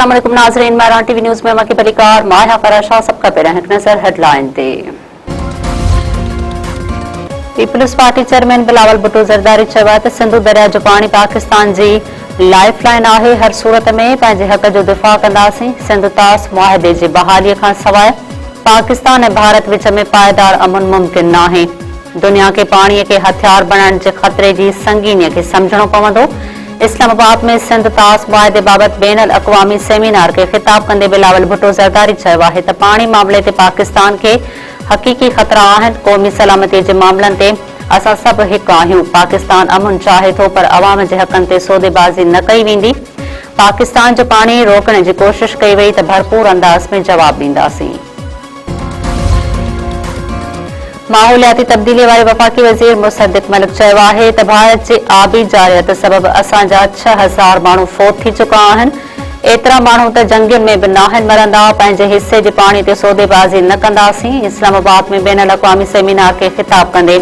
अस्सलाम वालेकुम नाज़रीन, महरान टीवी न्यूज़ में मकी बलिकार माया फराशा सबका पेरा है नजर हेडलाइन ते। पीपल्स पार्टी चेयरमैन बिलावल भुट्टो ज़रदारी चयो त सिंधु दरिया जो पानी पाकिस्तान जी लाइफ लाइन आहे। हर सूरत में पंहिंजे हक जो दिफ़ा कंदासीं। सिंध तास मुआहिदे जी बहाली खां सवाइ पाकिस्तान ऐं भारत विच में पायदार अमन मुमकिन नाहे। दुनिया के पाणीअ खे हथियार बणाइण जे ख़तरे जी संगीनीअ खे समझणो पवंदो। इस्लामाबाद में सिंध तास मुआहिदे बाबत बैनुल अक़वामी सेमिनार के खिताब कंदे बिलावल भुट्टो ज़रदारी चयो आहे त पाणी मामले ते पाकिस्तान के हक़ीक़ी ख़तरा आहिनि। क़ौमी सलामती जे मामलनि ते असां सभु हिकु आहियूं। पाकिस्तान अमन चाहे थो पर अवाम जे हक़नि ते सौदेबाज़ी न कई वेंदी। पाकिस्तान जो पाणी रोकण जी कोशिश कई वई त भरपूर अंदाज़ में जवाब ॾींदासीं। माहौलियाती तब्दीली वारे वफ़ाक़ी वज़ीर मुसद्दिक़ मलिक चयो आहे त भारत जे आबी जारियत सबबि असांजा 6000 माण्हू फ़ौत थी चुका आहिनि। एतिरा माण्हू त जंगियुनि में बि नाहिनि मरंदा। पंहिंजे हिसे जे पाणी ते सौदेबाज़ी न कंदासीं। इस्लामाबाद में बैनुल अक़वामी सेमिनार के खिताब कंदे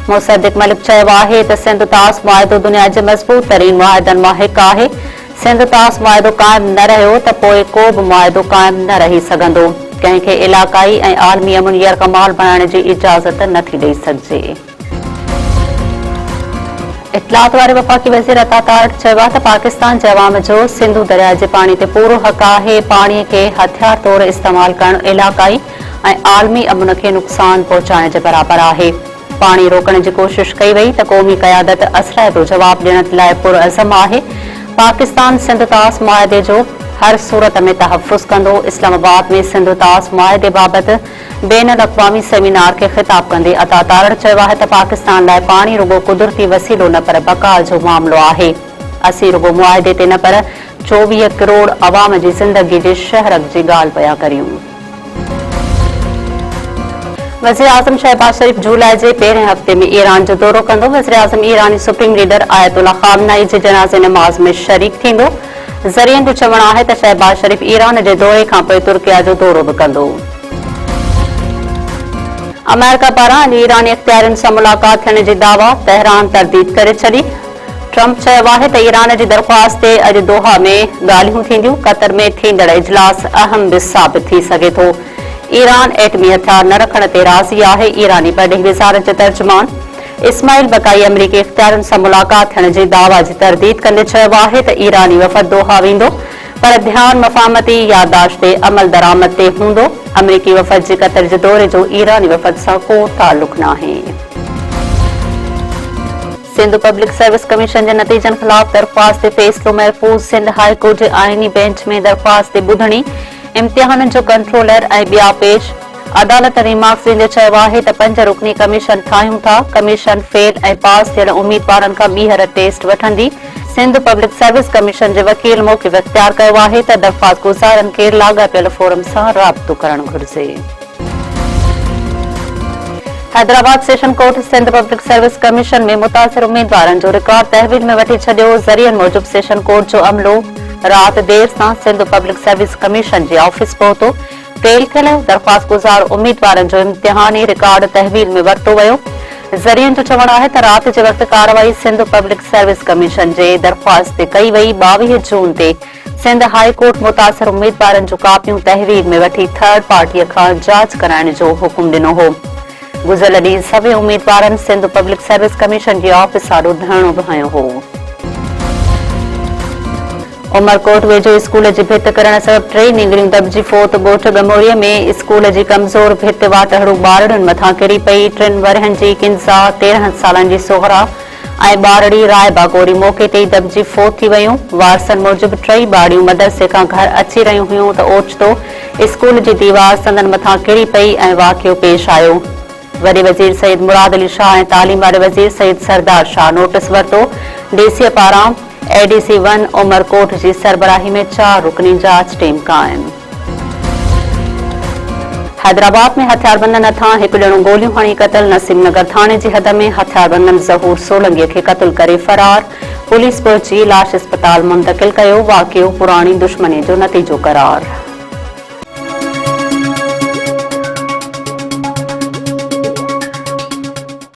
मुसद्दिक़ मलिक चयो आहे त सिंध तास मुआहिदो दुनिया जे मज़बूत तरीन मुआहिदनि मां हिकु आहे। सिंध तास मुआहिदो क़ाइमु न रहियो त पोइ को बि मुआहिदो क़ाइमु न रही सघंदो। कंहिंखे इलाक़ाई ऐं आलमी अमन यरकमाल बणाइण जी इजाज़त नथी ॾेई सघिजे। इतलात वारे वफ़ाक़ी वज़ीर अता तारड़ चयो आहे त पाकिस्तान जे अवाम जो सिंधु दरिया जे पाणी ते पूरो हक़ आहे। पाणीअ खे हथियार तौर इस्तेमालु करणु इलाक़ाई ऐं आलमी अमन खे नुक़सान पहुचाइण जे बराबरि आहे। पाणी रोकण जी कोशिश कई वई त क़ौमी क़यादत असराइतो जवाब ॾियण लाइ पुरअज़म आहे। पाकिस्तान सिंध तास मुआहिदे जो हर सूरत में तहफ़्फ़ुज़ कंदो। इस्लामाबाद में सिंध तास मुआहिदे बाबति बैनुल अक़वामी सेमिनार के खिताब कंदे अता तारड़ चयो आहे त पाकिस्तान लाइ पाणी रुगो कुदरती वसीलो न पर बका जो मामलो आहे। असीं रुगो मुआहिदे ते न पर 24 करोड़ अवाम जी ज़िंदगी जे शहरक जी ॻाल्हि पिया करियूं। वज़ीर आज़म शहबाज शरीफ़ जुलाई जे पहिरें हफ़्ते में ईरान जो दौरो कंदो। वज़ीर आज़म ईरानी सुप्रीम लीडर आयतुल्ला ख़ामनाई जे जनाज़े नमाज़ में शरीक थींदो। ज़रियनि जो चवणु आहे त शहबाज शरीफ़ ईरान जे दौरे खां पोइ तुर्किया जो दौरो बि कंदो। अमेरिका पारां ईरानी इख़्तियारनि सां मुलाक़ात थियण जी दावा तहरान तरदीद करे छॾी। ट्रंप चयो आहे त ईरान जी दरख़्वास्त ते अॼु दोहा में ॻाल्हियूं थींदियूं। कतर में थींदड़ इजलास अहम बि साबित थी सघे थो। ईरान एटमी हथियार न रखण ते राज़ी आहे। ईरानी परॾेही वज़ारत जे तर्जुमान इस्माइल बकाई अमरीकी इख़्तियारनि सां मुलाक़ात थियण जी दावा जी तरदीद कंदे चयो आहे त ईरानी वफ़द दोहा वेंदो पर ध्यानु मफ़ाहमती याददाश्त ते अमल दरामद ते हूंदो। अमरीकी वफ़द जे कतर जे दौरे जो ईरानी वफ़द सां को ताल्लुक़ नाहे। सिंध पब्लिक सर्विस कमीशन जे नतीजनि ख़िलाफ़ दरख़्वास्त ते फ़ैसिलो महफ़ूज़। सिंध हाई कोर्ट जे आइनी बेंच में दरख़्वास्त ते ॿुधणी इम्तिहाननि जो कंट्रोलर ऐं ॿिया पेश। अदालत रिमार्क्स ॾींदे चयो आहे त 5 रुकनी कमीशन ठाहियूं था। कमीशन फेल ऐं पास थियल उम्मीदवारनि खां ॿीहर टेस्ट वठंदी। सिंध पब्लिक सर्विस कमीशन जे वकील मौक़िफ़ इख़्तियार कयो आहे त दरख़्वास्त गुज़ारनि खे लाॻापियल फोरम सां राबितो करणु घुरिजे। Hyderabad session court Sindh public service commission में मुतासिर उम्मीदवारनि जो रिकॉर्ड तहवील में वठी छॾियो। ज़रियनि मूजिबि सेशन कोर्ट जो अमलो राति देर सां सिंध पब्लिक सर्विस कमीशन जे ऑफिस पहुतो। फेल थियल दरख़्वास्त गुज़ार उम्मीदवारनि जो इम्तिहानी रिकॉर्ड तहवील में वरितो वियो। ज़रियनि जो चवणु आहे त राति जे वक़्तु कार्रवाई सिंध पब्लिक सर्विस कमीशन जे दरख़्वास्त ते कई वई। 22 जून ते सिंध हाई कोर्ट मुतासिर उम्मीदवारनि जूं कापियूं तहवील में वठी थर्ड पार्टीअ खां जांच कराइण जो हुकुम ॾिनो हो। गुज़िरियल ॾींहुं सभई उम्मीदवारनि सिंध पब्लिक सर्विस कमीशन जे ऑफिस आॾो धरणो बि हंयो हो। उमरकोट वेझो स्कूल जी भित किरण सबबि 3 निंगरियूं दॿिजी फ़ौत। ॻोठ ॻमोरीअ में स्कूल जी कमज़ोर भित वाटहड़ू ॿारड़ियुनि मथां किरी पई। 3 वरहनि जी किंज़ा, 13 सालनि जी सोहरा ऐं ॿारड़ी रायबा गोरी मौक़े ते ई दॿिजी फ़ौत थी वयूं। वारसनि मूजिबि 3 ॿाड़ियूं मदरसे खां घर अची रहियूं हुयूं त ओचितो स्कूल जी दीवार संदनि मथां किरी पई ऐं वाक़ियो पेश आयो। वॾे वज़ीर सईद मुराद अली शाह ऐं तालीम वारे वज़ीर सईद सरदार शाह नोटिस वरितो। डीसीअ पारां एडीसी 1 उमरकोट जी सरबराही में 4 रुकनी जांच टीम क़ाइम। हैदराबाद में हथियारबंदनि हथां हिकु ॼणो गोलियूं हणी क़तल। नसीम नगर थाणे जी हद में हथियारबंदनि ज़हूर सोलंगीअ खे क़तल करे फरार। पुलिस पहुची लाश अस्पताल मुंतक़िल कयो। वाक़ियो पुराणी दुश्मनी जो नतीजो क़रार।